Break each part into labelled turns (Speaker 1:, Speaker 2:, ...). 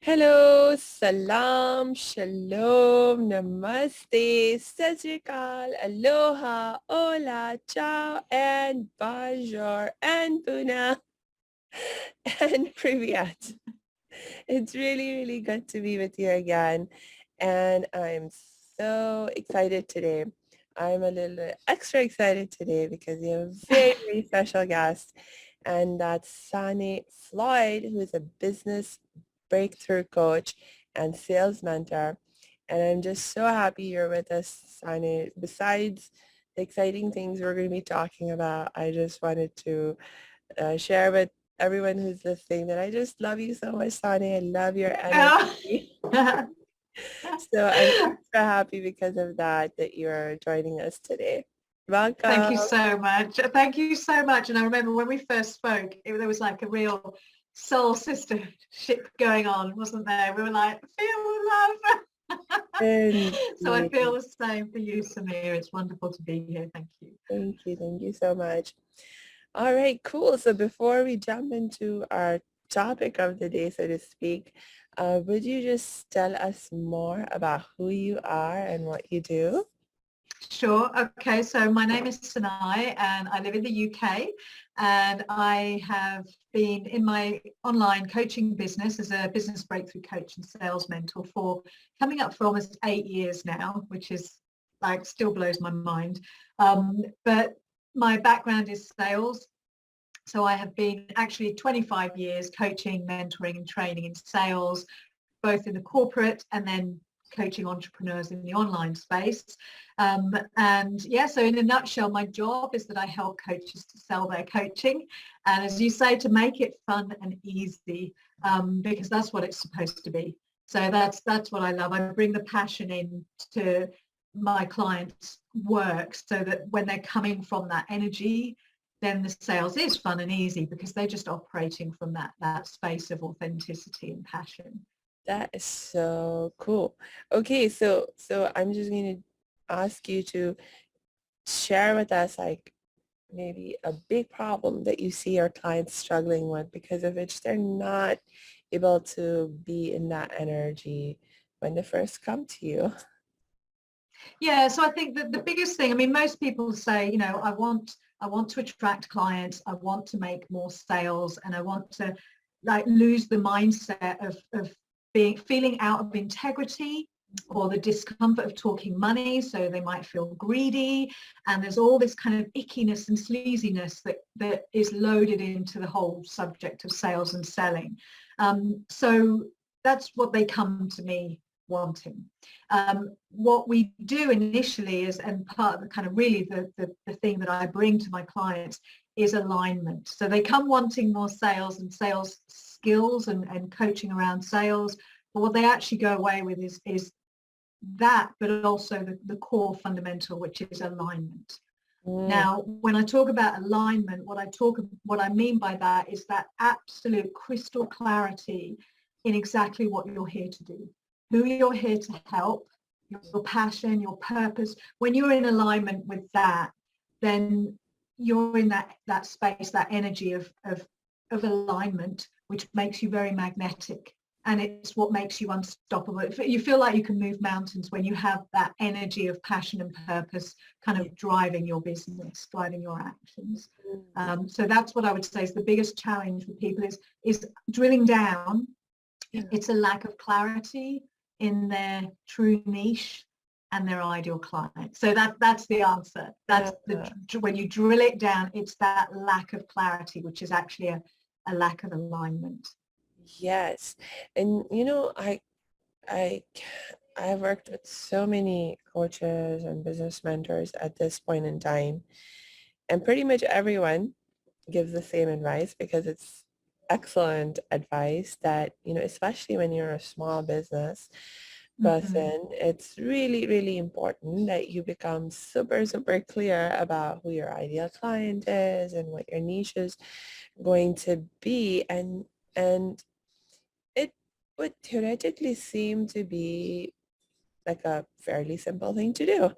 Speaker 1: Hello, salam, shalom, namaste, sajikal, aloha, hola, ciao, and bonjour, and puna, and privyat. It's really, really good to be with you again. And I'm so excited today. I'm a little extra excited today because we have a very, very special guest. And that's Sanae Floyd, who is a business breakthrough coach and sales mentor. And I'm just so happy you're with us, Sanae. Besides the exciting things we're going to be talking about, I just wanted to share with everyone who's listening that I just love you so much, Sani. I love your
Speaker 2: Oh.
Speaker 1: energy. So I'm extra happy because of that you're joining us today.
Speaker 2: Thank
Speaker 1: Welcome.
Speaker 2: you so much. Thank you so much. And I remember when we first spoke, there was like a real soul sistership going on, wasn't there? We were like, feel love. So I feel
Speaker 1: Indeed.
Speaker 2: the same for you, Samia. It's wonderful to be here. Thank you.
Speaker 1: Thank you. Thank you so much. All right, cool. So before we jump into our topic of the day, so to speak, would you just tell us more about who you are and what you do?
Speaker 2: Sure. Okay. So my name is Sanae and I live in the UK, and I have been in my online coaching business as a business breakthrough coach and sales mentor for coming up for almost 8 years now, which is like still blows my mind. But my background is sales. So I have been actually 25 years coaching, mentoring and training in sales, both in the corporate and then coaching entrepreneurs in the online space. And yeah, so in a nutshell, my job is that I help coaches to sell their coaching. And as you say, to make it fun and easy, because that's what it's supposed to be. So that's what I love. I bring the passion in to my clients' work so that when they're coming from that energy, then the sales is fun and easy because they're just operating from that space of authenticity and passion.
Speaker 1: That is so cool. Okay, so I'm just going to ask you to share with us like maybe a big problem that you see your clients struggling with because of which they're not able to be in that energy when they first come to you.
Speaker 2: Yeah, so I think that the biggest thing, I mean, most people say, I want to attract clients, I want to make more sales, and I want to like lose the mindset of being feeling out of integrity or the discomfort of talking money. So they might feel greedy, and there's all this kind of ickiness and sleaziness that is loaded into the whole subject of sales and selling. So that's what they come to me wanting. What we do initially is, and part of the kind of really the thing that I bring to my clients is alignment. So they come wanting more sales and sales skills and coaching around sales. But what they actually go away with is that, but also the core fundamental, which is alignment.
Speaker 1: Mm,
Speaker 2: Now, when I talk about alignment, what I mean by that is that absolute crystal clarity in exactly what you're here to do, who you're here to help, your passion, your purpose. When you're in alignment with that, then you're in that space, that energy of alignment, which makes you very magnetic. And it's what makes you unstoppable. You feel like you can move mountains when you have that energy of passion and purpose kind of driving your business, driving your actions.
Speaker 1: mm,
Speaker 2: So that's what I would say is the biggest challenge for people is drilling down.
Speaker 1: yeah,
Speaker 2: It's a lack of clarity in their true niche and their ideal client. So that's the answer. That's
Speaker 1: yeah.
Speaker 2: when you drill it down, it's that lack of clarity, which is actually a lack of alignment.
Speaker 1: Yes. And I I've worked with so many coaches and business mentors at this point in time, and pretty much everyone gives the same advice because it's excellent advice that, especially when you're a small business
Speaker 2: Mm-hmm.
Speaker 1: person, it's really, really important that you become super, super clear about who your ideal client is and what your niche is going to be. And it would theoretically seem to be like a fairly simple thing to do.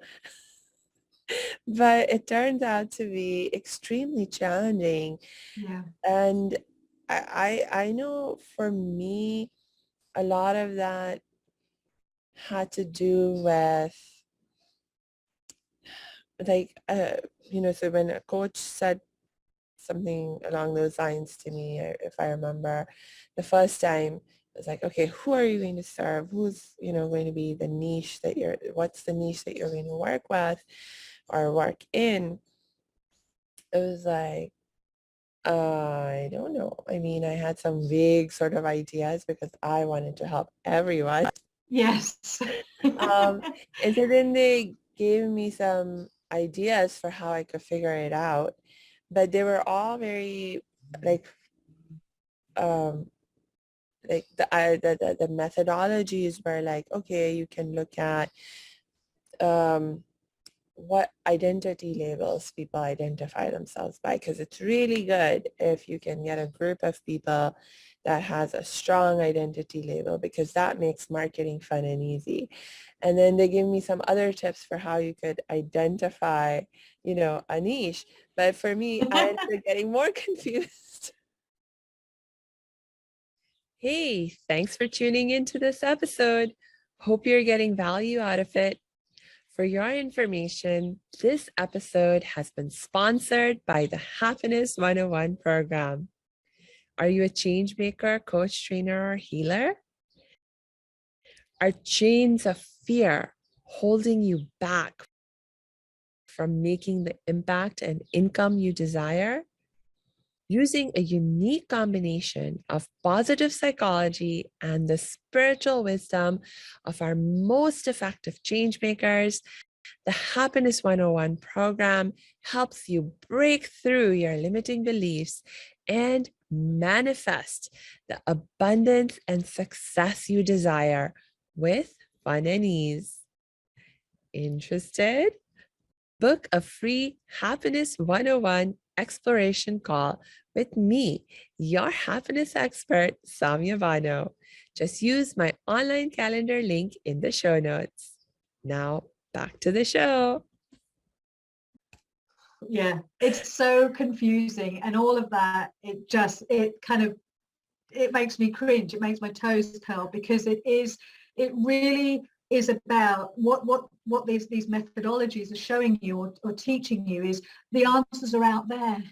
Speaker 1: But it turns out to be extremely challenging.
Speaker 2: Yeah.
Speaker 1: And I know for me, a lot of that had to do with like, so when a coach said something along those lines to me, if I remember, the first time, it was like, okay, who are you going to serve? Who's, going to be the niche what's the niche that you're going to work with or work in? It was like, I don't know. I mean, I had some vague sort of ideas because I wanted to help everyone.
Speaker 2: Yes.
Speaker 1: And so then they gave me some ideas for how I could figure it out, but they were all very like um the methodologies were like, okay, you can look at what identity labels people identify themselves by, because it's really good if you can get a group of people that has a strong identity label, because that makes marketing fun and easy. And then they give me some other tips for how you could identify, a niche. But for me, I ended up getting more confused. Hey, thanks for tuning into this episode. Hope you're getting value out of it. For your information, this episode has been sponsored by the Happiness 101 program. Are you a change maker, coach, trainer, or healer? Are chains of fear holding you back from making the impact and income you desire? Using a unique combination of positive psychology and the spiritual wisdom of our most effective change makers, the Happiness 101 program helps you break through your limiting beliefs and manifest the abundance and success you desire with fun and ease. Interested? Book a free Happiness 101 exploration call with me, your happiness expert, Samia Bano. Just use my online calendar link in the show notes. Now, back to the show.
Speaker 2: Yeah, it's so confusing, and all of that, it makes me cringe. It makes my toes curl, because it really is about what these methodologies are showing you or teaching you is the answers are out there.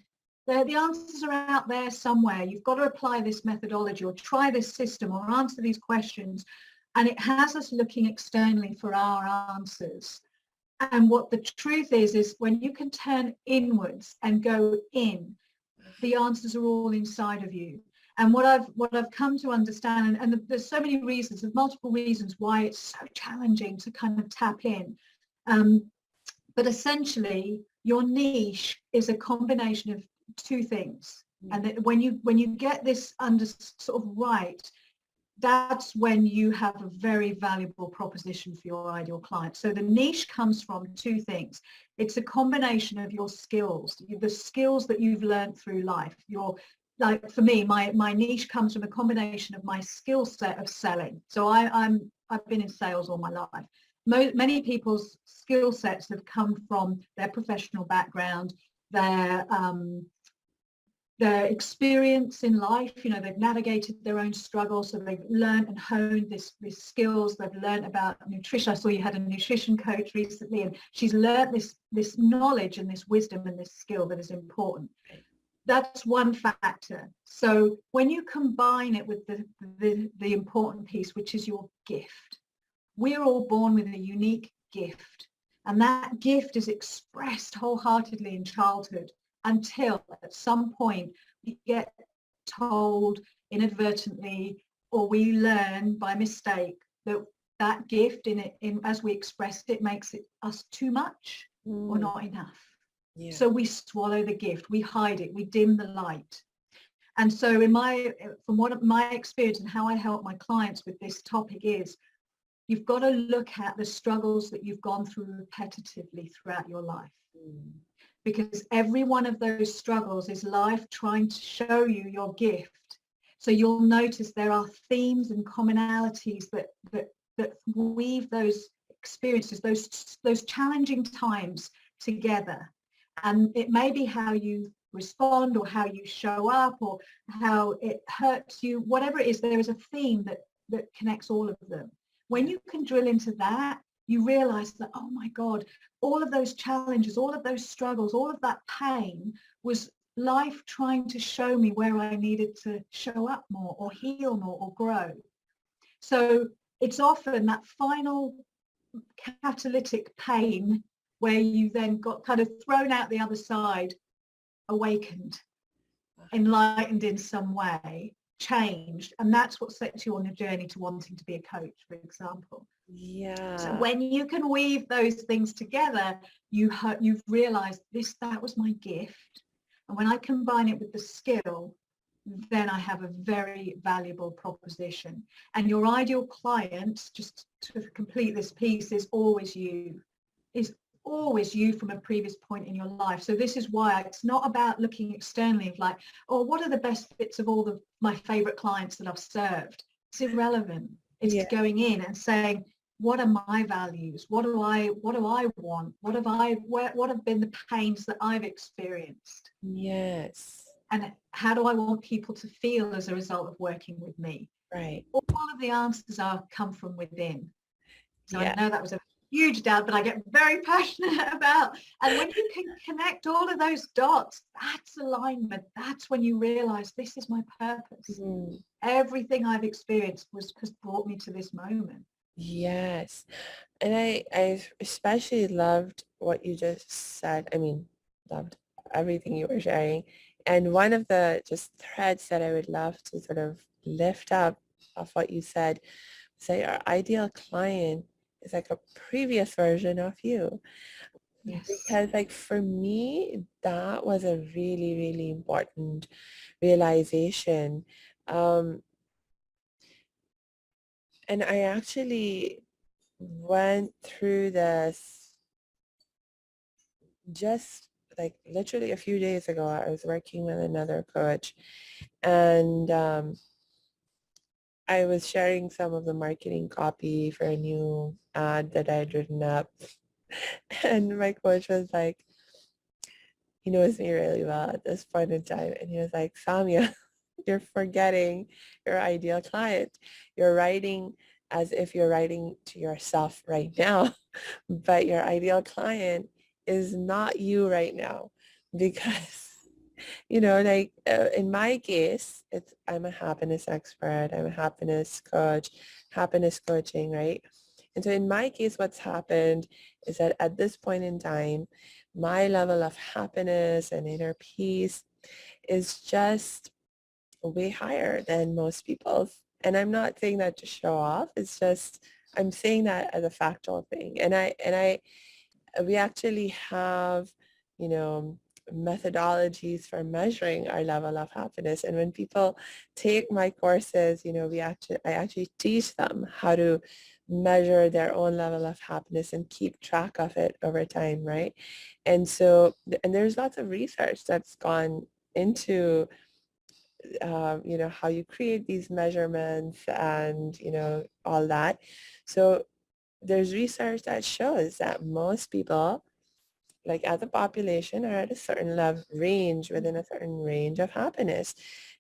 Speaker 2: The answers are out there somewhere. You've got to apply this methodology or try this system or answer these questions. And it has us looking externally for our answers. And what the truth is when you can turn inwards and go in, the answers are all inside of you. And what I've come to understand, and there's so many reasons, there's multiple reasons why it's so challenging to kind of tap in. But essentially, your niche is a combination of two things. And that when you get this under sort of right, that's when you have a very valuable proposition for your ideal client. So the niche comes from two things. It's a combination of your skills, the skills that you've learned through life. Like for me, my niche comes from a combination of my skill set of selling. So I've been in sales all my life. Many people's skill sets have come from their professional background, their experience in life. They've navigated their own struggles, so they've learned and honed these skills. They've learned about nutrition. I saw you had a nutrition coach recently, and she's learned this knowledge and this wisdom and this skill that is important. That's one factor. So when you combine it with the important piece, which is your gift, we're all born with a unique gift, and that gift is expressed wholeheartedly in childhood, until at some point we get told inadvertently, or we learn by mistake, that gift in as we express it makes it us too much or not enough. Yeah. So we swallow the gift, we hide it, we dim the light. And so from what my experience and how I help my clients with this topic is, you've got to look at the struggles that you've gone through repetitively throughout your life. Because every one of those struggles is life trying to show you your gift. So you'll notice there are themes and commonalities that weave those experiences, those challenging times together. And it may be how you respond or how you show up or how it hurts you, whatever it is, there is a theme that connects all of them. When you can drill into that, you realize that, oh my God, all of those challenges, all of those struggles, all of that pain was life trying to show me where I needed to show up more or heal more or grow. So it's often that final catalytic pain where you then got kind of thrown out the other side, awakened, enlightened in some way, changed, and that's what sets you on a journey to wanting to be a coach, for example.
Speaker 1: Yeah.
Speaker 2: So when you can weave those things together, you've realized that was my gift, and when I combine it with the skill, then I have a very valuable proposition. And your ideal client, just to complete this piece, is always you. Is always you from a previous point in your life. So this is why it's not about looking externally of like, oh, what are the best bits of all my favorite clients that I've served? It's irrelevant. It's going in and saying, what are my values? What do I want? What have been the pains that I've experienced?
Speaker 1: Yes.
Speaker 2: And how do I want people to feel as a result of working with me?
Speaker 1: Right.
Speaker 2: All of the answers come from within. So
Speaker 1: Yeah.
Speaker 2: I know that was a huge doubt, but I get very passionate about. And when you can connect all of those dots, that's alignment. That's when you realize this is my purpose.
Speaker 1: Mm.
Speaker 2: Everything I've experienced has brought me to this moment.
Speaker 1: Yes. And I especially loved what you just said. I mean, loved everything you were sharing. And one of the just threads that I would love to sort of lift up of what you said, say our ideal client is like a previous version of you.
Speaker 2: Yes.
Speaker 1: Because like for me, that was a really, really important realization. And I actually went through this just like literally a few days ago. I was working with another coach, and I was sharing some of the marketing copy for a new ad that I had written up. And my coach was like, he knows me really well at this point in time. And he was like, Samia, you're forgetting your ideal client. You're writing as if you're writing to yourself right now, but your ideal client is not you right now, because like in my case, I'm a happiness expert, I'm a happiness coach, happiness coaching, right? And so in my case, what's happened is that at this point in time, my level of happiness and inner peace is just way higher than most people's. And I'm not saying that to show off. It's just, I'm saying that as a factual thing. We actually have, you know, methodologies for measuring our level of happiness. And when people take my courses, I actually teach them how to measure their own level of happiness and keep track of it over time, right? And so, and there's lots of research that's gone into, how you create these measurements and, all that. So there's research that shows that most people, like as a population, are at a certain range, within a certain range of happiness.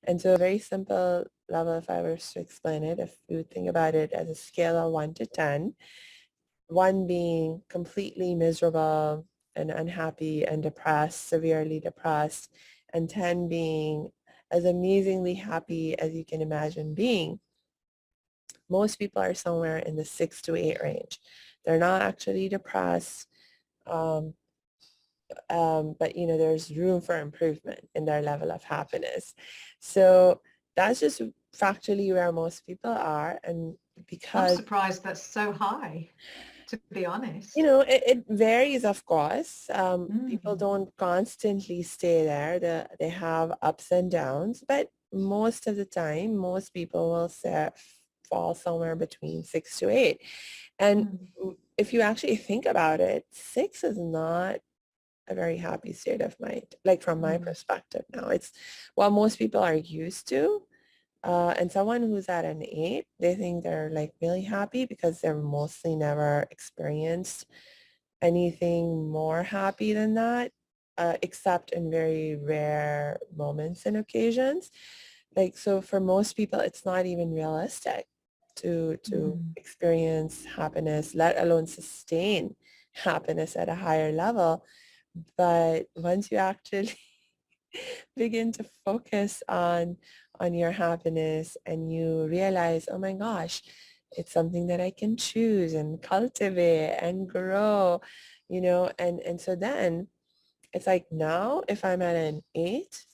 Speaker 1: And so a very simple level, if I were to explain it, if you think about it as a scale of 1 to 10, 1 being completely miserable and unhappy and depressed, severely depressed, and 10 being as amazingly happy as you can imagine being. Most people are somewhere in the 6 to 8 range. They're not actually depressed, but there's room for improvement in their level of happiness. So that's just factually where most people are. And because
Speaker 2: I'm surprised that's so high, to be honest.
Speaker 1: It varies, of course. People don't constantly stay there. They have ups and downs, but most of the time, most people will fall somewhere between 6 to 8. And if you actually think about it, 6 is not a very happy state of mind, like from my perspective now. It's what most people are used to. And someone who's at an 8, they think they're like really happy because they're mostly never experienced anything more happy than that, except in very rare moments and occasions. Like, so for most people, it's not even realistic. to experience happiness, let alone sustain happiness at a higher level. But once you actually begin to focus on your happiness and you realize, oh my gosh, it's something that I can choose and cultivate and grow, and so then it's like now if I'm at an 8,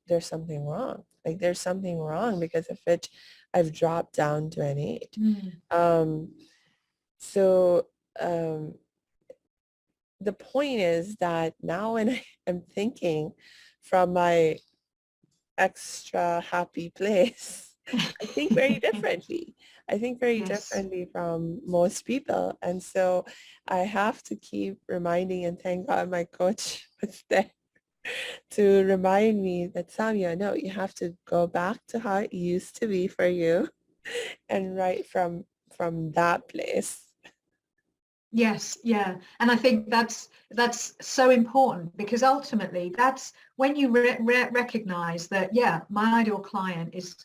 Speaker 1: there's something wrong. Like there's something wrong because of which I've dropped down to an 8. Um, so the point is that now when I am thinking from my extra happy place, I think very differently. I think very
Speaker 2: Yes.
Speaker 1: differently from most people. And so I have to keep reminding, and thank God my coach was there to remind me that, Samia, no, you have to go back to how it used to be for you and right from that place.
Speaker 2: Yes, yeah. And I think that's so important, because ultimately that's when you recognize that, yeah, my ideal client is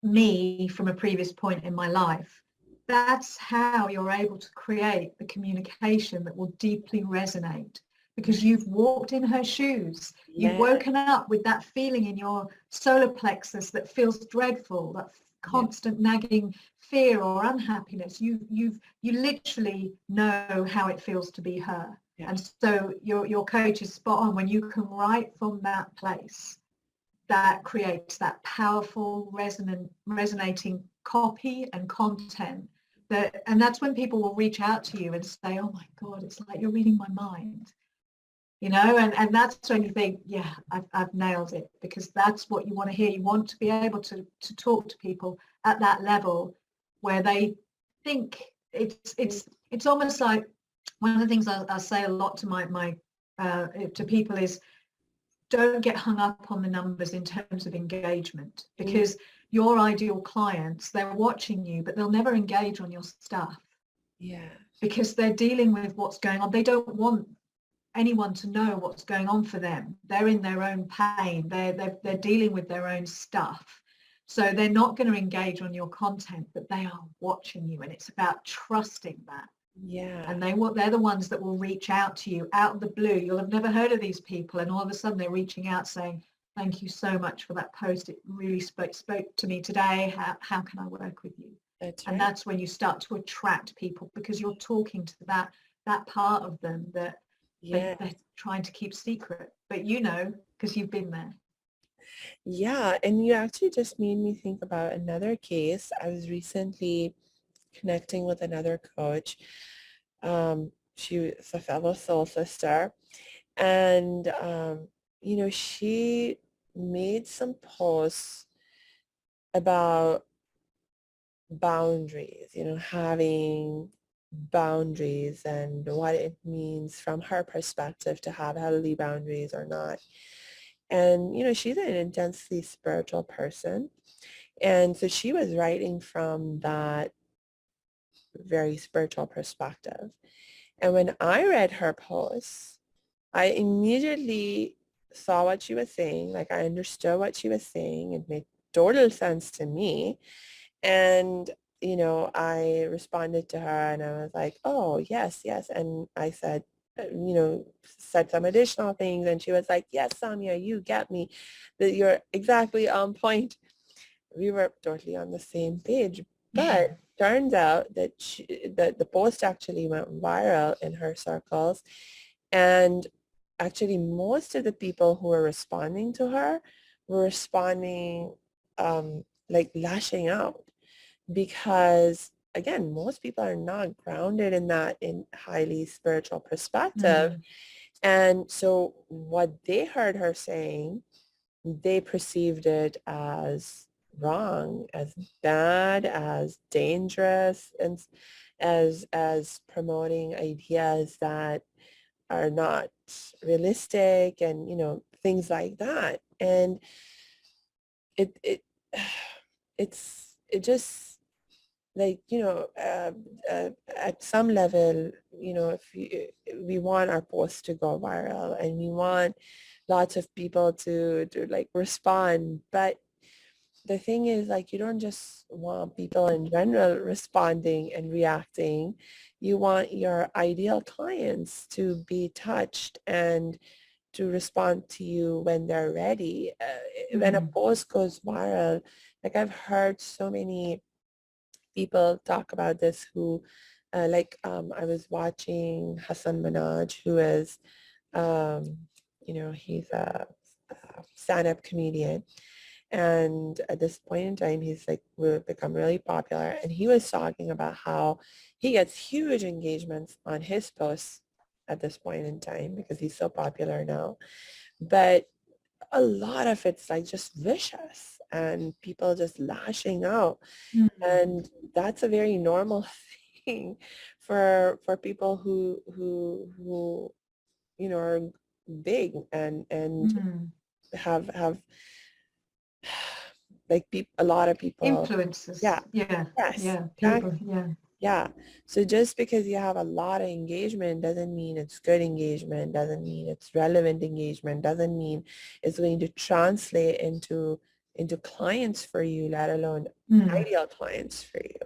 Speaker 2: me from a previous point in my life. That's how you're able to create the communication that will deeply resonate, because you've walked in her shoes. You've
Speaker 1: Yeah,
Speaker 2: woken up with that feeling in your solar plexus that feels dreadful, that
Speaker 1: yeah,
Speaker 2: constant nagging fear or unhappiness. You literally know how it feels to be her.
Speaker 1: yeah,
Speaker 2: And so your coach is spot on. When you can write from that place, that creates that powerful resonating copy and content, and that's when people will reach out to you and say, oh my God, it's like you're reading my mind. And that's when you think, yeah, I've nailed it, because that's what you want to hear. You want to be able to talk to people at that level where they think it's almost like, one of the things I say a lot to my to people is, don't get hung up on the numbers in terms of engagement,
Speaker 1: mm,
Speaker 2: because your ideal clients, they're watching you, but they'll never engage on your stuff
Speaker 1: yeah,
Speaker 2: because they're dealing with what's going on. They don't want anyone to know what's going on for them. They're in their own pain. They're dealing with their own stuff. So they're not going to engage on your content, but they are watching you. And it's about trusting that.
Speaker 1: yeah,
Speaker 2: And they're the ones that will reach out to you out of the blue. You'll have never heard of these people. And all of a sudden they're reaching out saying, thank you so much for that post. It really spoke to me today. How can I work with you?
Speaker 1: that's
Speaker 2: And
Speaker 1: right.
Speaker 2: that's when you start to attract people, because you're talking to that part of them that
Speaker 1: Yeah.
Speaker 2: they're trying to keep secret, but because you've been there.
Speaker 1: Yeah, and you actually just made me think about another case. I was recently connecting with another coach. She was a fellow soul sister, and she made some posts about boundaries, having boundaries and what it means from her perspective to have healthy boundaries or not. And, she's an intensely spiritual person. And so she was writing from that very spiritual perspective. And when I read her posts, I immediately saw what she was saying. Like I understood what she was saying. It made total sense to me. And, I responded to her and I was like, oh, yes, yes. And I said, said some additional things. And she was like, yes, Samia, you get me. That you're exactly on point. We were totally on the same page. But turns out that that the post actually went viral in her circles. And actually most of the people who were responding to her were responding like lashing out, because again, most people are not grounded in that in highly spiritual perspective.
Speaker 2: Mm.
Speaker 1: And so what they heard her saying, they perceived it as wrong, as bad, as dangerous, and as promoting ideas that are not realistic, and things like that. And it it just like at some level, if we want our posts to go viral and we want lots of people to like respond, but the thing is, like, you don't just want people in general responding and reacting. You want your ideal clients to be touched and to respond to you when they're ready. When a
Speaker 2: Mm,
Speaker 1: post goes viral, like I've heard so many people talk about this who, I was watching Hassan Minaj, who is, um, he's a stand-up comedian. And at this point in time, he's like become really popular. And he was talking about how he gets huge engagements on his posts at this point in time because he's so popular now. But a lot of it's like just vicious and people just lashing out.
Speaker 2: mm,
Speaker 1: And that's a very normal thing for people who are big and
Speaker 2: mm.
Speaker 1: have like a lot of people. Yeah.
Speaker 2: Influences. Yeah,
Speaker 1: Yes,
Speaker 2: yeah, people,
Speaker 1: exactly.
Speaker 2: yeah.
Speaker 1: Yeah. So just because you have a lot of engagement doesn't mean it's good engagement, doesn't mean it's relevant engagement, doesn't mean it's going to translate into clients for you, let alone
Speaker 2: Mm.
Speaker 1: ideal clients for you.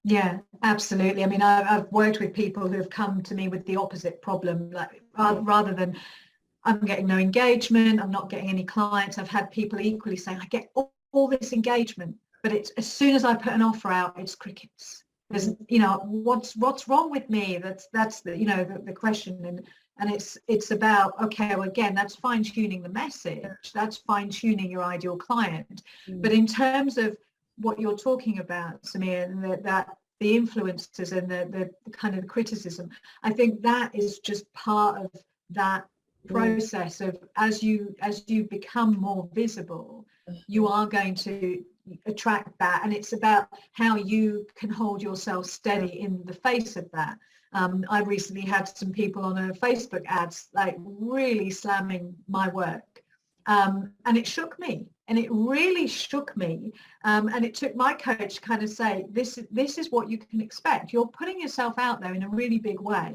Speaker 2: Yeah, absolutely. I mean, I've worked with people who have come to me with the opposite problem, like
Speaker 1: Mm,
Speaker 2: rather than I'm getting no engagement, I'm not getting any clients. I've had people equally saying, I get all this engagement, but it's as soon as I put an offer out, it's crickets. There's,
Speaker 1: mm,
Speaker 2: what's wrong with me? That's the question. And it's about, okay, well, again, that's fine tuning the message. That's fine tuning your ideal client. But
Speaker 1: mm,
Speaker 2: in terms of what you're talking about, Samir, and that the influences and the kind of criticism, I think that is just part of that
Speaker 1: mm,
Speaker 2: process of as you become more visible, you
Speaker 1: mhm,
Speaker 2: are going to attract that, and it's about how you can hold yourself
Speaker 1: mm,
Speaker 2: steady in the face of that. I recently had some people on a Facebook ads like really slamming my work, and it shook me, and it really shook me, and it took my coach to kind of say, this is what you can expect. You're putting yourself out there in a really big way,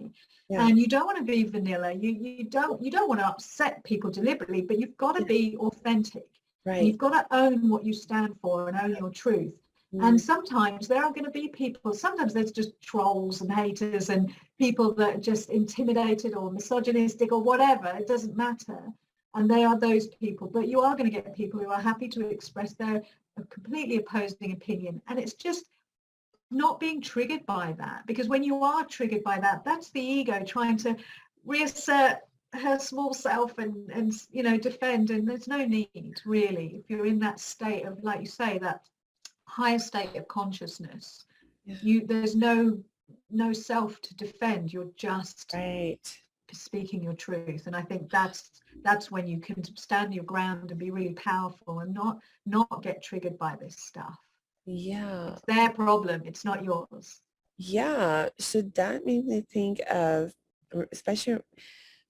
Speaker 1: yeah,
Speaker 2: and you don't want to be vanilla. You don't want to upset people deliberately, but you've got to
Speaker 1: yeah,
Speaker 2: be authentic, and
Speaker 1: right.
Speaker 2: you've got to own what you stand for and own your truth. And
Speaker 1: Mm,
Speaker 2: sometimes there are going to be people, sometimes there's just trolls and haters and people that are just intimidated or misogynistic or whatever, it doesn't matter. And they are those people, but you are going to get people who are happy to express their completely opposing opinion. And it's just not being triggered by that, because when you are triggered by that, that's the ego trying to reassert her small self and defend. And there's no need, really, if you're in that state of, like you say, that higher state of consciousness.
Speaker 1: yeah,
Speaker 2: There's no self to defend. You're just
Speaker 1: right.
Speaker 2: speaking your truth. And I think that's when you can stand your ground and be really powerful and not get triggered by this stuff.
Speaker 1: Yeah.
Speaker 2: It's their problem, it's not yours.
Speaker 1: Yeah. So that made me think of, especially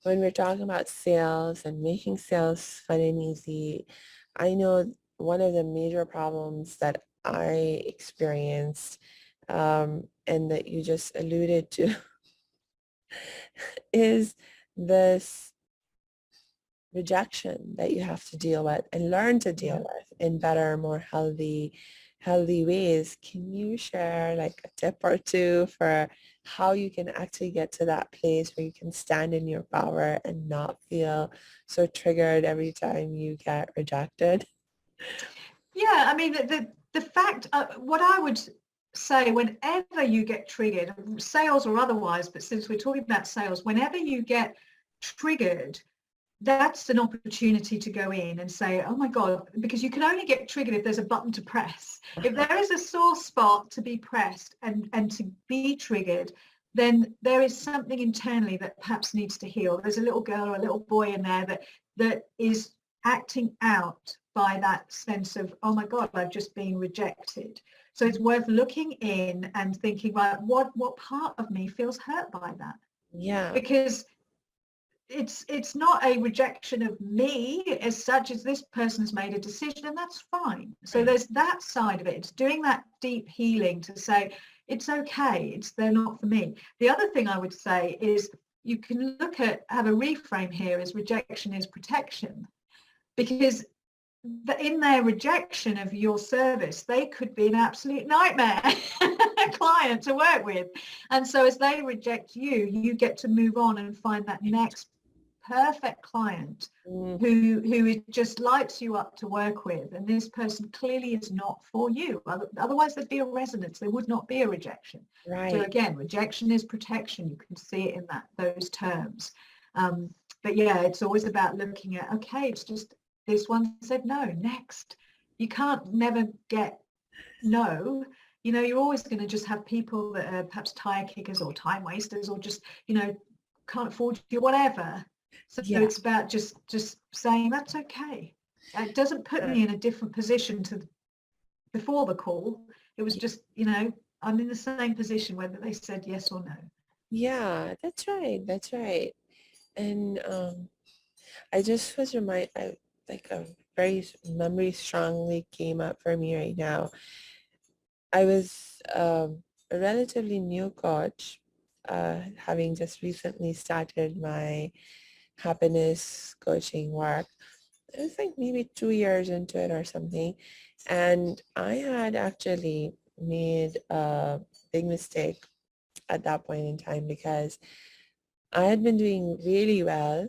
Speaker 1: when we're talking about sales and making sales fun and easy. I know one of the major problems that I experienced, and that you just alluded to, is this rejection that you have to deal with and learn to deal
Speaker 2: Yeah.
Speaker 1: with in better, more healthy ways. Can you share like a tip or two for how you can actually get to that place where you can stand in your power and not feel so triggered every time you get rejected?
Speaker 2: Yeah, I mean, the fact, what I would say, whenever you get triggered, sales or otherwise, but since we're talking about sales, whenever you get triggered, that's an opportunity to go in and say, oh my God, because you can only get triggered if there's a button to press. If there is a sore spot to be pressed and to be triggered, then there is something internally that perhaps needs to heal. There's a little girl or a little boy in there that is acting out by that sense of, oh my God, I've just been rejected. So it's worth looking in and thinking, right, what part of me feels hurt by that?
Speaker 1: Yeah,
Speaker 2: Because it's not a rejection of me as such, as this person's made a decision, and that's fine. So
Speaker 1: right.
Speaker 2: there's that side of it. It's doing that deep healing to say it's okay, they're not for me. The other thing I would say is you can have a reframe here as rejection is protection, because in their rejection of your service, they could be an absolute nightmare client to work with. And so as they reject you, you get to move on and find that next perfect client
Speaker 1: Mm,
Speaker 2: who just lights you up to work with. And this person clearly is not for you. Otherwise there'd be a resonance. There would not be a rejection. So
Speaker 1: right.
Speaker 2: again, rejection is protection. You can see it in those terms. But yeah, it's always about looking at, okay, it's just this one said no, next. You can't never get no. You know, you're always going to just have people that are perhaps tire kickers or time wasters or just, you know, can't afford you, whatever. So
Speaker 1: Yeah.
Speaker 2: it's about just saying that's okay. It doesn't put
Speaker 1: Uh,
Speaker 2: me in a different position to before the call. It was just, you know, I'm in the same position whether they said yes or no.
Speaker 1: yeah, that's right. That's right. And I just was like a memory strongly came up for me right now. I was a relatively new coach, having just recently started my happiness coaching work. It was like maybe 2 years into it or something. And I had actually made a big mistake at that point in time because I had been doing really well,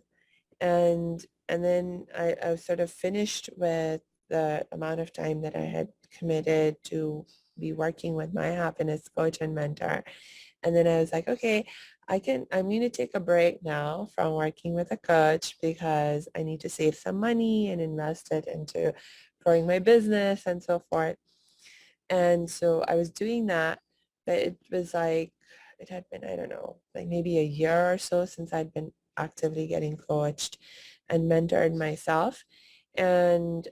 Speaker 1: and then I was sort of finished with the amount of time that I had committed to be working with my happiness coach and mentor. And then I was like, okay, I'm going to take a break now from working with a coach because I need to save some money and invest it into growing my business and so forth. And so I was doing that, but it was like, it had been, I don't know, like maybe a year or so since I'd been actively getting coached and mentored myself. And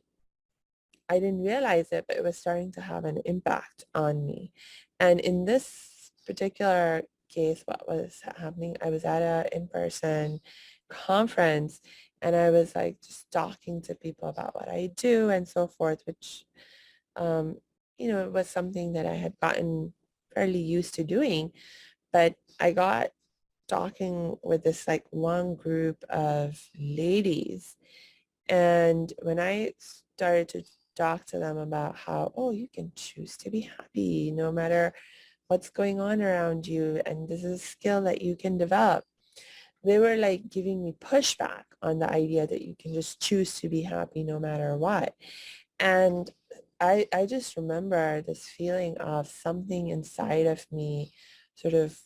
Speaker 1: I didn't realize it, but it was starting to have an impact on me. And in this particular case, what was happening, I was at a in-person conference and I was like just talking to people about what I do and so forth, which, um, it was something that I had gotten fairly used to doing. But I got talking with this like one group of ladies, and when I started to talk to them about how, oh, you can choose to be happy no matter what's going on around you, and this is a skill that you can develop, they were like giving me pushback on the idea that you can just choose to be happy no matter what. And I just remember this feeling of something inside of me sort of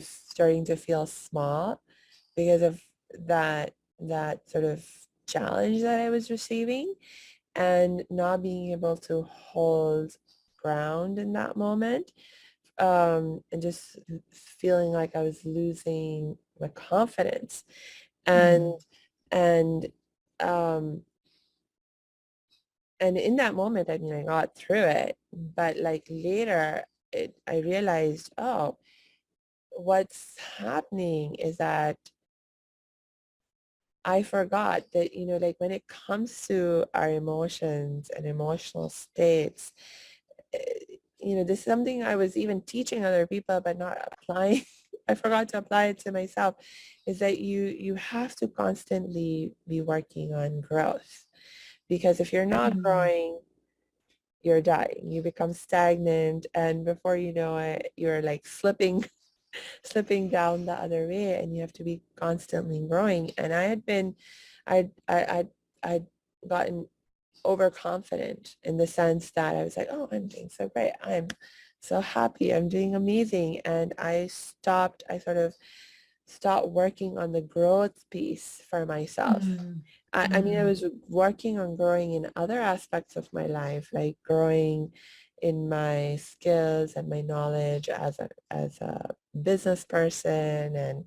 Speaker 1: starting to feel small because of that sort of challenge that I was receiving, and not being able to hold ground in that moment, and just feeling like I was losing my confidence. And
Speaker 2: Mm.
Speaker 1: and um and in that moment, I mean, I got through it, but like later I realized, oh, what's happening is that I forgot that, like when it comes to our emotions and emotional states, this is something I was even teaching other people, but not applying. I forgot to apply it to myself, is that you have to constantly be working on growth, because if you're not
Speaker 2: Mm.
Speaker 1: growing, you're dying. You become stagnant, and before you know it, you're like slipping down the other way, and you have to be constantly growing. And I'd gotten overconfident in the sense that I was like, oh, I'm doing so great. I'm so happy. I'm doing amazing. And I sort of stopped working on the growth piece for myself.
Speaker 2: Mm.
Speaker 1: I mean, I
Speaker 2: Mm.
Speaker 1: was working on growing in other aspects of my life, like growing in my skills and my knowledge as a business person, and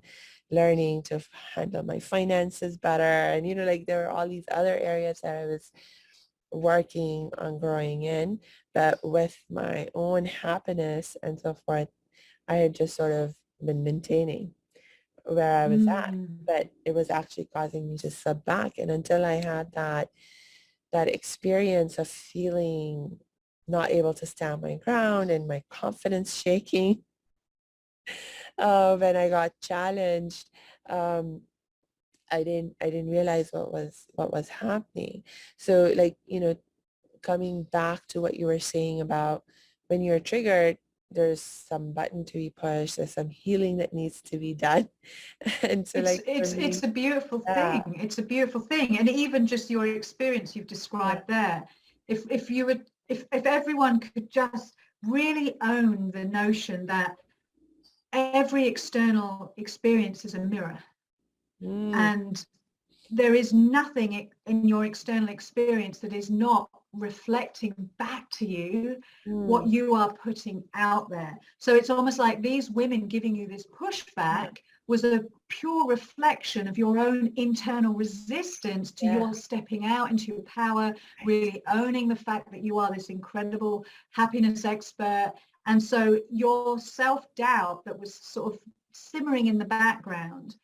Speaker 1: learning to handle my finances better. And, like there were all these other areas that I was working on growing in, but with my own happiness and so forth, I had just sort of been maintaining where I was at,
Speaker 2: Mm.
Speaker 1: but it was actually causing me to slip back. And until I had that experience of feeling not able to stand my ground and my confidence shaking, when I got challenged, um, I didn't realize what was happening. So like, coming back to what you were saying about when you're triggered, there's some button to be pushed, there's some healing that needs to be done. And so
Speaker 2: It's
Speaker 1: like for
Speaker 2: it's
Speaker 1: me,
Speaker 2: it's a beautiful
Speaker 1: yeah,
Speaker 2: thing. It's a beautiful thing. And even just your experience you've
Speaker 1: yeah,
Speaker 2: described there, if you would if everyone could just really own the notion that every external experience is a mirror,
Speaker 1: mm,
Speaker 2: and there is nothing in your external experience that is not reflecting back to you what
Speaker 1: mm,
Speaker 2: you are putting out there. So it's almost like these women giving you this
Speaker 1: yeah,
Speaker 2: pushback was a pure reflection of your own internal resistance to
Speaker 1: yeah,
Speaker 2: your stepping out into your power, really owning the fact that you are this incredible happiness expert. And so your self-doubt that was sort of simmering in the background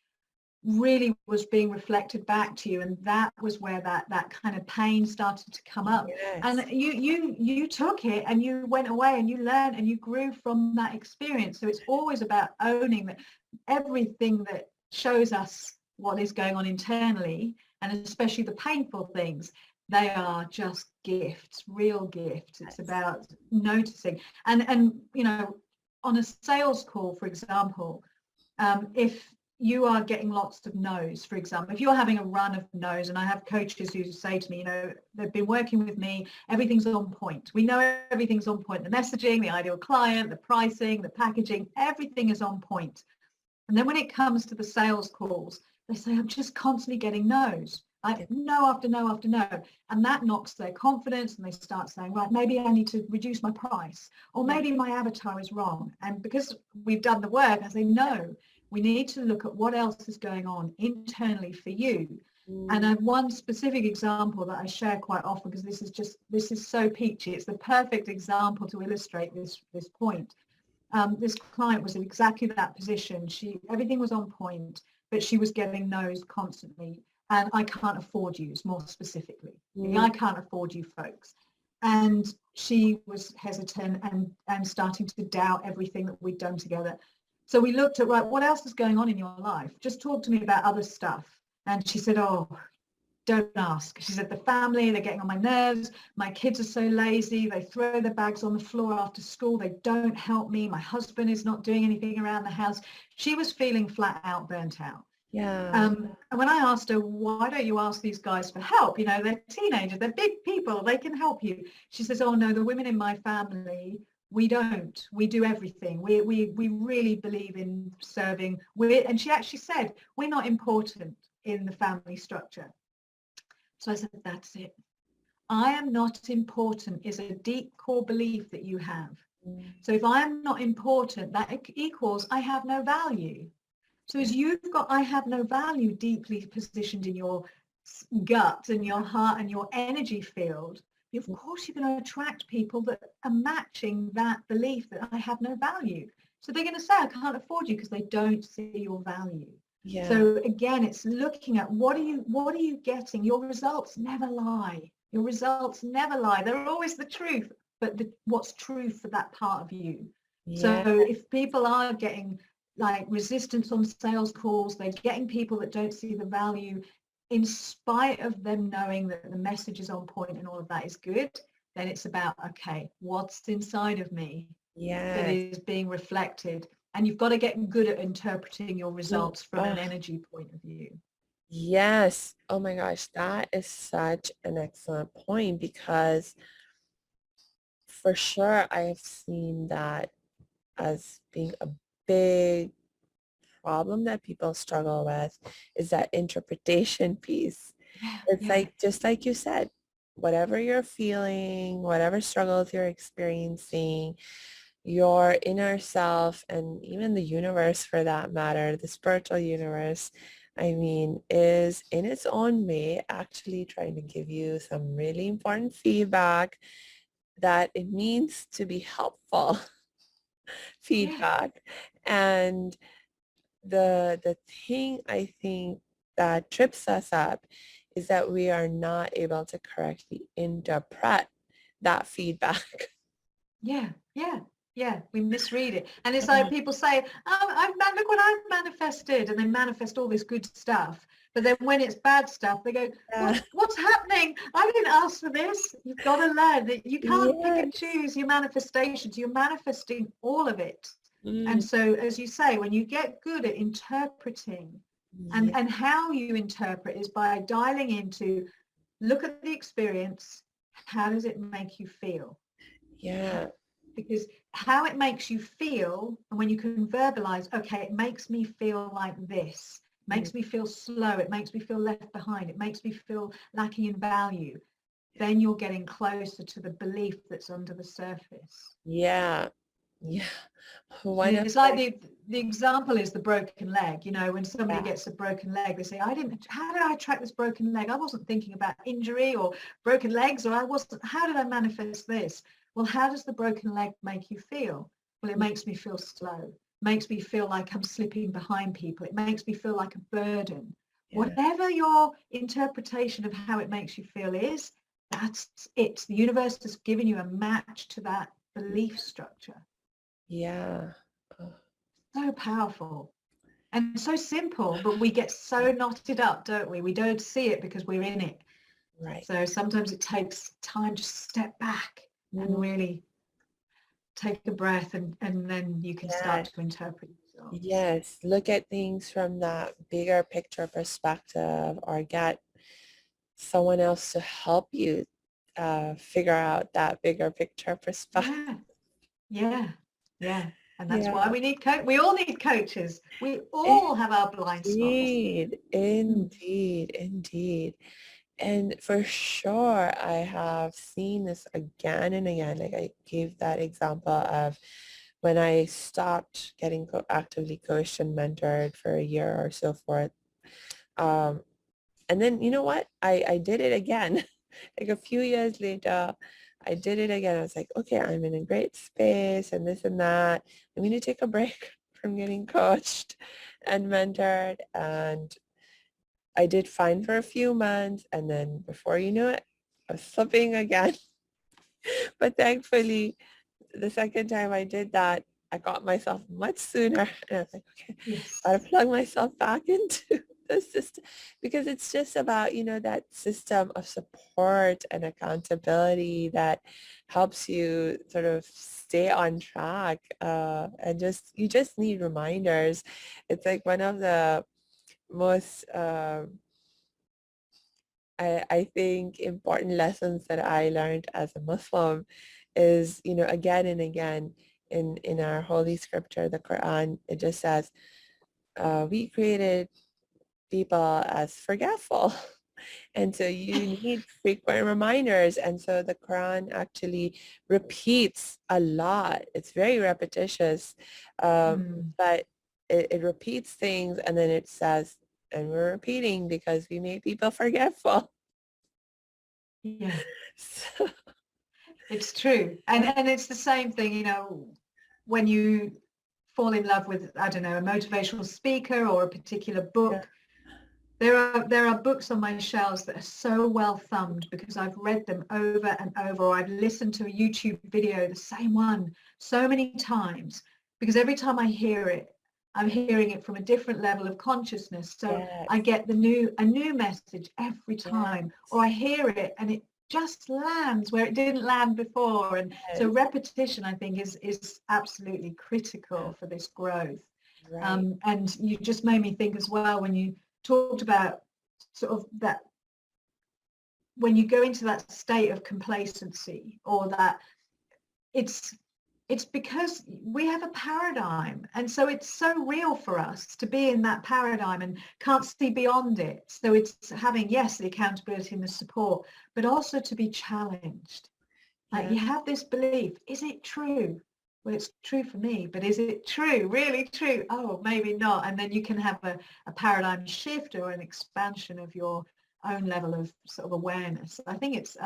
Speaker 2: really was being reflected back to you, and that was where that kind of pain started to come up. And
Speaker 1: yes,
Speaker 2: you took it and you went away and you learned and you grew from that experience. So it's always about owning that everything that shows us what is going on internally, and especially the painful things, they are just gifts, real gifts. It's
Speaker 1: yes,
Speaker 2: about noticing. And on a sales call, for example, if you are getting lots of no's, for example, if you're having a run of no's, and I have coaches who say to me, they've been working with me, everything's on point. We know everything's on point. The messaging, the ideal client, the pricing, the packaging, everything is on point. And then when it comes to the sales calls, they say, I'm just constantly getting no's. Like no after no after no. And that knocks their confidence, and they start saying, right, maybe I need to reduce my price, or
Speaker 1: yeah,
Speaker 2: maybe my avatar is wrong. And because we've done the work, I say, no, we need to look at what else is going on internally for you. And I
Speaker 1: mm,
Speaker 2: have one specific example that I share quite often, because this is so peachy. It's the perfect example to illustrate this point. This client was in exactly that position. Everything was on point, but she was getting no's constantly. And I can't afford you, more specifically.
Speaker 1: mm,
Speaker 2: I can't afford you folks. And she was hesitant and starting to doubt everything that we'd done together. So we looked at, right, what else is going on in your life? Just talk to me about other stuff. And she said, oh, don't ask. She said, the family, they're getting on my nerves. My kids are so lazy. They throw their bags on the floor after school. They don't help me. My husband is not doing anything around the house. She was feeling flat out, burnt out.
Speaker 1: yeah,
Speaker 2: And when I asked her, why don't you ask these guys for help? They're teenagers, they're big people, they can help you. She says, oh no, the women in my family, we don't. We do everything. We really believe in serving. And she actually said, we're not important in the family structure. So I said, that's it. I am not important is a deep core belief that you have.
Speaker 1: mm,
Speaker 2: So if I am not important, that equals I have no value. So
Speaker 1: yeah,
Speaker 2: as you've got I have no value deeply positioned in your gut and your heart and your energy field, of course you're going to attract people that are matching that belief that I have no value. So they're going to say, I can't afford you, because they don't see your value.
Speaker 1: yeah,
Speaker 2: So again, it's looking at what are you getting? Your results never lie. Your results never lie. They're always the truth, but what's true for that part of you. So
Speaker 1: yeah,
Speaker 2: if people are getting like resistance on sales calls, they're getting people that don't see the value, in spite of them knowing that the message is on point and all of that is good, then it's about, okay, what's inside of me that
Speaker 1: yes.
Speaker 2: is being reflected? And you've got to get good at interpreting your
Speaker 1: Mm,
Speaker 2: results from an
Speaker 1: oh,
Speaker 2: energy point of view.
Speaker 1: yes. Oh my gosh, that is such an excellent point, because for sure I have seen that as being a big problem that people struggle with, is that interpretation piece.
Speaker 2: Yeah,
Speaker 1: It's
Speaker 2: yeah,
Speaker 1: like, just like you said, whatever you're feeling, whatever struggles you're experiencing, your inner self, and even the universe for that matter, the spiritual universe, I mean, is in its own way actually trying to give you some really important feedback that it means to be helpful
Speaker 2: yeah.
Speaker 1: feedback. And the thing I think that trips us up is that we are not able to correctly interpret that feedback.
Speaker 2: Yeah, yeah, yeah. We misread it. And it's like people say, oh, look what I've manifested. And they manifest all this good stuff. But then when it's bad stuff, they go,
Speaker 1: Yeah.
Speaker 2: what's happening? I didn't ask for this. You've got to learn that you can't pick and
Speaker 1: Yes.
Speaker 2: choose your manifestations. You're manifesting all of it. And
Speaker 1: Mm.
Speaker 2: so, as you say, when you get good at interpreting,
Speaker 1: Yeah.
Speaker 2: and how you interpret is by dialing into, look at the experience, how does it make you feel?
Speaker 1: Yeah.
Speaker 2: Because how it makes you feel, and when you can verbalize, okay, it makes me feel like this,
Speaker 1: Mm.
Speaker 2: makes me feel slow, it makes me feel left behind, it makes me feel lacking in value, then you're getting closer to the belief that's under the surface.
Speaker 1: Yeah. Yeah. One of
Speaker 2: It's like
Speaker 1: my,
Speaker 2: the example is the broken leg. You know, when somebody
Speaker 1: yeah.
Speaker 2: gets a broken leg, they say, how did I attract this broken leg? I wasn't thinking about injury or broken legs, or how did I manifest this? Well, how does the broken leg make you feel? Well, it makes me feel slow, makes me feel like I'm slipping behind people. It makes me feel like a burden.
Speaker 1: Yeah.
Speaker 2: Whatever your interpretation of how it makes you feel is, that's it. The universe has given you a match to that belief structure.
Speaker 1: Yeah. Oh,
Speaker 2: So powerful and so simple, but we get so knotted up, don't we? We don't see it because we're in it.
Speaker 1: right.
Speaker 2: So sometimes it takes time to step back and
Speaker 1: Mm.
Speaker 2: really take a breath, and then you can
Speaker 1: Yeah.
Speaker 2: start to interpret yourself.
Speaker 1: Yes. Look at things from that bigger picture perspective, or get someone else to help you figure out that bigger picture perspective.
Speaker 2: Yeah, yeah, yeah. And that's
Speaker 1: Yeah.
Speaker 2: why we need we all need coaches. We all have our blind spots.
Speaker 1: Indeed.
Speaker 2: Mm.
Speaker 1: Indeed. Indeed. And for sure, I have seen this again and again. Like I gave that example of when I stopped getting actively coached and mentored for a year or so forth. Um, and then, you know what? I did it again. Like a few years later, I did it again. I was like, okay, I'm in a great space and this and that. I'm going to take a break from getting coached and mentored. And I did fine for a few months, and then before you knew it, I was slipping again. But thankfully, the second time I did that, I got myself much sooner. And I was like, okay, gotta
Speaker 2: Yes.
Speaker 1: plug myself back into the system, because it's just about, that system of support and accountability that helps you sort of stay on track. And you just need reminders. It's like one of the most I think important lessons that I learned as a Muslim is, again and again in our holy scripture, the Quran, it just says, we created people as forgetful. And so you need frequent reminders. And so the Quran actually repeats a lot. It's very repetitious,
Speaker 2: Mm.
Speaker 1: but it repeats things, and then it says, and we're repeating because we made people forgetful.
Speaker 2: Yeah.
Speaker 1: So,
Speaker 2: It's true. And it's the same thing, when you fall in love with, I don't know, a motivational speaker or a particular
Speaker 1: yeah,
Speaker 2: book. There are books on my shelves that are so well thumbed because I've read them over and over, or I've listened to a YouTube video, the same one, so many times, because every time I hear it, I'm hearing it from a different level of consciousness. So I
Speaker 1: yes,
Speaker 2: get a new message every
Speaker 1: yes,
Speaker 2: time, or I hear it and it just lands where it didn't land before. And so
Speaker 1: yes,
Speaker 2: repetition, I think, is absolutely critical for this growth.
Speaker 1: right.
Speaker 2: And you just made me think as well when you talked about sort of that, when you go into that state of complacency, or that it's it's because we have a paradigm, and so it's so real for us to be in that paradigm and can't see beyond it. So it's having, yes, the accountability and the support, but also to be challenged. Like,
Speaker 1: Yeah,
Speaker 2: you have this belief, is it true? Well, it's true for me, but is it true, really true? Oh, maybe not. And then you can have a paradigm shift or an expansion of your own level of sort of awareness. I think it's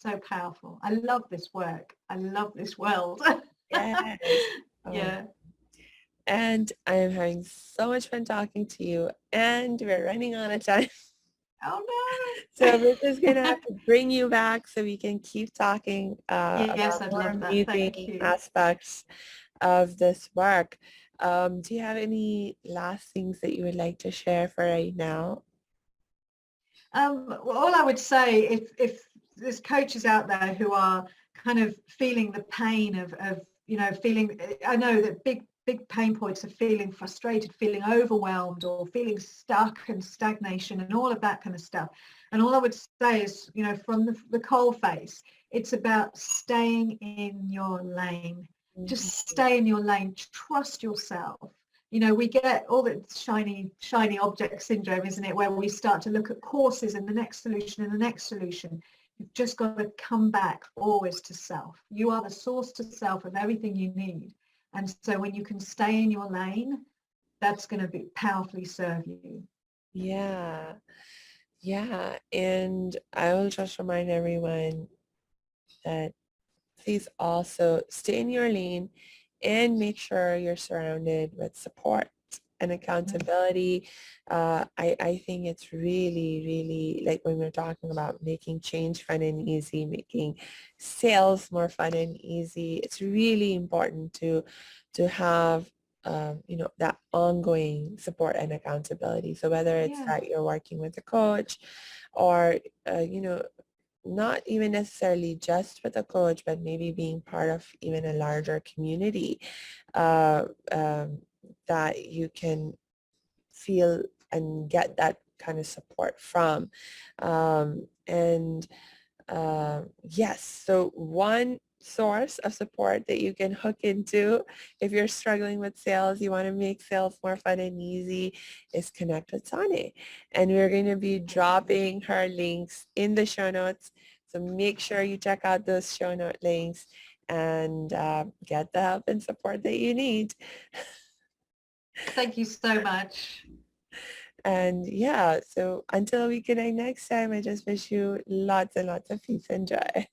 Speaker 2: so powerful. I love this work. I love this world.
Speaker 1: yes. Oh,
Speaker 2: Yeah.
Speaker 1: and I am having so much fun talking to you, and we're running out of time.
Speaker 2: Oh
Speaker 1: So we're just gonna
Speaker 2: no.
Speaker 1: have to bring you back so we can keep talking
Speaker 2: Yes,
Speaker 1: about
Speaker 2: I'd
Speaker 1: more
Speaker 2: love that.
Speaker 1: amazing
Speaker 2: Thank you.
Speaker 1: aspects of this work. Do you have any last things that you would like to share for right now?
Speaker 2: Well, all I would say, if there's coaches out there who are kind of feeling the pain of feeling, I know that big pain points of feeling frustrated, feeling overwhelmed, or feeling stuck and stagnation and all of that kind of stuff. And all I would say is, from the coal face, it's about staying in your lane.
Speaker 1: Mhm.
Speaker 2: Just stay in your lane. Trust yourself. We get all the shiny object syndrome, isn't it, where we start to look at courses and the next solution and the next solution. You've just got to come back always to self. You are the source to self of everything you need. And so when you can stay in your lane, that's going to be powerfully serve you.
Speaker 1: Yeah. Yeah. And I will just remind everyone that please also stay in your lane and make sure you're surrounded with support and accountability. I think it's really, really, like when we're talking about making change fun and easy, making sales more fun and easy, it's really important to have that ongoing support and accountability. So whether it's
Speaker 2: Yeah.
Speaker 1: that you're working with a coach or not even necessarily just with a coach, but maybe being part of even a larger community uh, um, that you can feel and get that kind of support from. And yes, so one source of support that you can hook into if you're struggling with sales, you want to make sales more fun and easy, is connect with Sanae. And we're going to be dropping her links in the show notes. So make sure you check out those show note links and get the help and support that you need.
Speaker 2: Thank you so much.
Speaker 1: And yeah, so until we connect next time, I just wish you lots and lots of peace and joy.